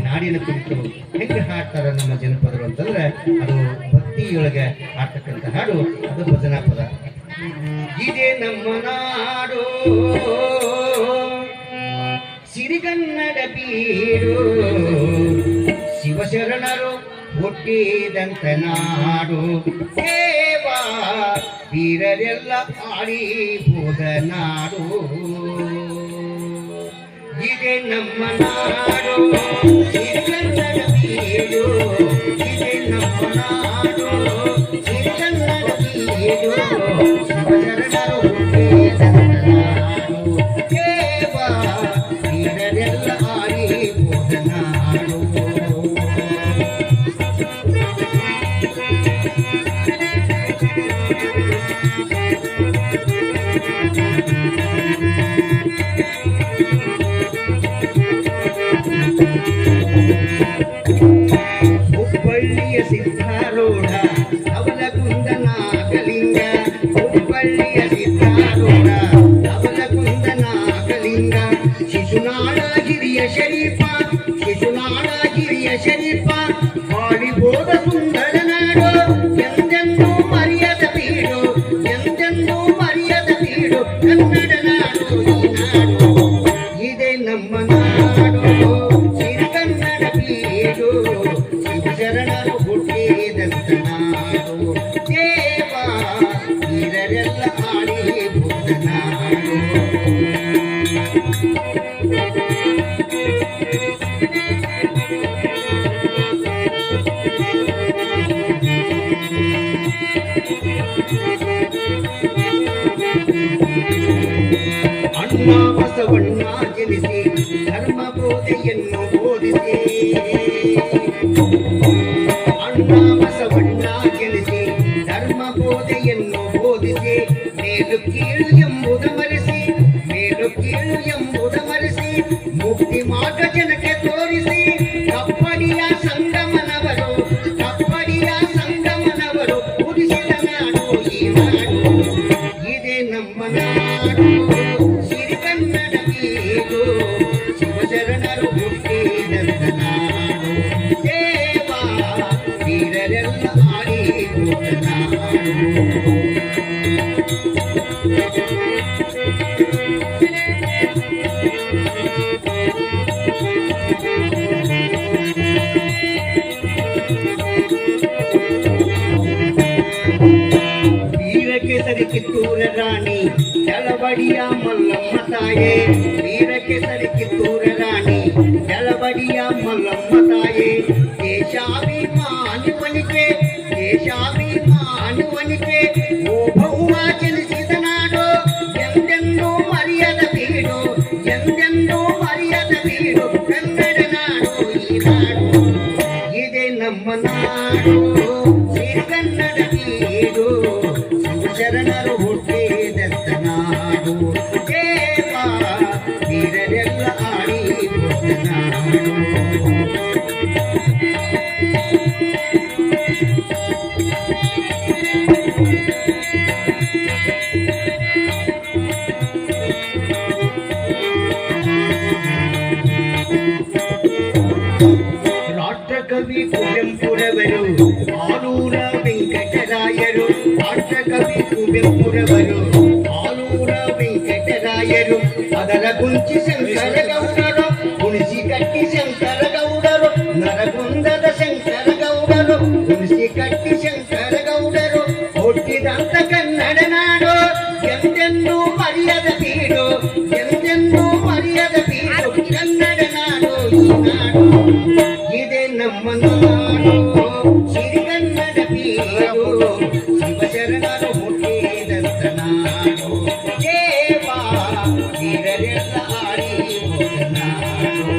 ನಾಡಿನ ಕುರಿತು ಹೆಂಗೆ ಹಾಡ್ತಾರ ನಮ್ಮ ಜನಪದರು ಅಂತಂದ್ರೆ ಅದು ಭಕ್ತಿಯೊಳಗೆ ಹಾಡ್ತಕ್ಕಂಥ ಹಾಡು ಅದು ಭಜನಾ ಪದ. ಇದೇ ನಮ್ಮ ನಾಡು ಸಿರಿಗನ್ನಡ ಬೀಡು, ಶಿವಶರಣರು ಹುಟ್ಟಿದಂತ ನಾಡು, ದೇವಾ ವೀರರೆಲ್ಲ ಆಳಿಬೋದ ನಾಡು. ಇದೇ ನಮ್ಮ ನಾಡು ಸಿರಿಗನ್ನಡ ಬೀಡು, ಇದೇ ನಮ್ಮ ನಾಡು ಸಿರಿಗನ್ನಡ ಬೀಡು, ಶಿವಶರಣರು ಹುಟ್ಟಿದಂತ ನಾಡು, ದೇವಾ ವೀರರೆಲ್ಲ ಆಳಿಬೋದ ನಾಡು. ಹುಬ್ಬಳ್ಳಿಯ ಸಿದ್ಧಾರೂಢ ಅವಲಗುಂದ ನಾಗಲಿಂಗ, ಹುಬ್ಬಳ್ಳಿಯ ಸಿದ್ಧಾರೂಢ ಅವಲಗುಂದ ನಾಗಲಿಂಗ, ಶಿಶುನಾಳ ಗಿರಿಯ ಶರೀಫ, ಶಿಶುನಾಳ ಗಿರಿಯ ಶರೀಫ, ಬಾಳಿಬೋದ ಸುಂದರ ನಾಡು, ಎಂದೆಂದೂ ಮರೆಯದ ಬೀಡು, ಎಂದೆಂದೂ ಮರೆಯದ ಬೀಡು, ಕನ್ನಡ ನಾಡು ಈ ನಾಡು. ಇದೇ ನಮ್ಮ ನಾಡು ಸಿರಿಗನ್ನಡ ಬೀಡು, ಶಿವಶರಣರು ಹುಟ್ಟಿದಂತ ನಾಡು, ದೇವಾ ವೀರರೆಲ್ಲ ಆಳಿಬೋದ ನಾಡು. ಅಣ್ಣ ಬಸವಣ್ಣ ಜನಿಸಿ ಧರ್ಮ ಬೋಧೆಯನ್ನು ಬೋಧಿಸಿ, ಅಣ್ಣ ಬಸವಣ್ಣ ಜನಿಸಿ ಧರ್ಮ ಬೋಧೆಯನ್ನು ಬೋಧಿಸಿ, ಮೇಲು ಕೀಳು ಎಂಬುದ ಮರೆಸಿ, ಮೇಲು ಕೀಳು ಎಂಬುದ ಮರೆಸಿ, ಮುಕ್ತಿ ಮಾರ್ಗ ಜನಕ್ಕೆ ತೋರಿಸಿ, ಕಪ್ಪಡಿಯ ಸಂಗಮನವರು, ಕಪ್ಪಡಿಯ ಸಂಗಮನವರು ಉದಿಸಿದ ನಾಡು ಈ ನಾಡು. ಇದೇ ನಮ್ಮ ನಾಡು ಸಿರಿಗನ್ನಡ ಬೀಡು, ಶಿವಶರಣರು ಹುಟ್ಟಿದಂತ ನಾಡು, ದೇವಾ ವೀರರೆಲ್ಲ ಆಳಿಬೋದ ನಾಡು. ವೀರಕೇಸರಿ ಕಿತ್ತೂರ ರಾಣಿ ಜಲಬಡಿಯ ಮಲ್ಲಮ್ಮ ತಾಯೇ, ವೀರಕೇಸರಿ ಕಿತ್ತೂರ ರಾಣಿ ಜಲಬಡಿಯ ಮಲ್ಲಮ್ಮ ತಾಯೇ, ದೇಶಾಭಿಮಾನಿ ವನಿತೆ, ದೇಶಾಭಿಮಾನಿ ವನಿತೆ, ಓ ಭೌಮ ಜನಿಸಿದ ನಾಡು, ಎಂದೆಂದೂ ಮರೆಯದ ಬೀಡು, ಎಂದೆಂದೂ ಮರೆಯದ ಬೀಡು, ಕನ್ನಡ ನಾಡು ಈ ನಾಡು. ಇದೇ ನಮ್ಮ ನಾಡು ಸಿರಿಗನ್ನಡ ಬೀಡು, ಶಿವಶರಣರು ಹುಟ್ಟಿದಂತ ನಾಡು, ದೇವಾ ವೀರರೆಲ್ಲ ಆಳಿಬೋದ ನಾಡು. ರಾಷ್ಟ್ರಕವಿ ಕುವೆಂಪುರವರು, ಆಲೂರ ವೆಂಕಟರಾಯರು, ರಾಷ್ಟ್ರಕವಿ ಕುವೆಂಪುರವರು, ಆಲೂರ ವೆಂಕಟರಾಯರು, ಅದರ ಗುಂಚಿ ಶಂಕರ ಗೌಡರು, ಕುಣಿಸಿ ಕಟ್ಟಿ ಶಂಕರ ಗೌಡರು, ನರಗುಂದದ ಶಂಕರ ಗೌಡರು, ಕುಣಿಸಿ ಕಟ್ಟಿ ಶಂಕರ ಗೌಡರು, ಹುಟ್ಟಿದಂತ ಕನ್ನಡ ನಾಡು, ಎಂದೆಂದೂ ಮರೆಯದ ಬೀಡು, ಎಂದೆಂದೂ ಮರೆಯದ ಬೀಡು, ಕನ್ನಡ ನಾಡು ಈ ನಾಡು. ಇದೇ ನಮ್ಮ ನಾಡು ಸಿರಿಗನ್ನಡ ಬೀಡು, ಶಿವಶರಣರು ಹುಟ್ಟಿದಂತ ನಾಡು, ದೇವಾ ವೀರರೆಲ್ಲ ಆಳಿಬೋದ ನಾಡು.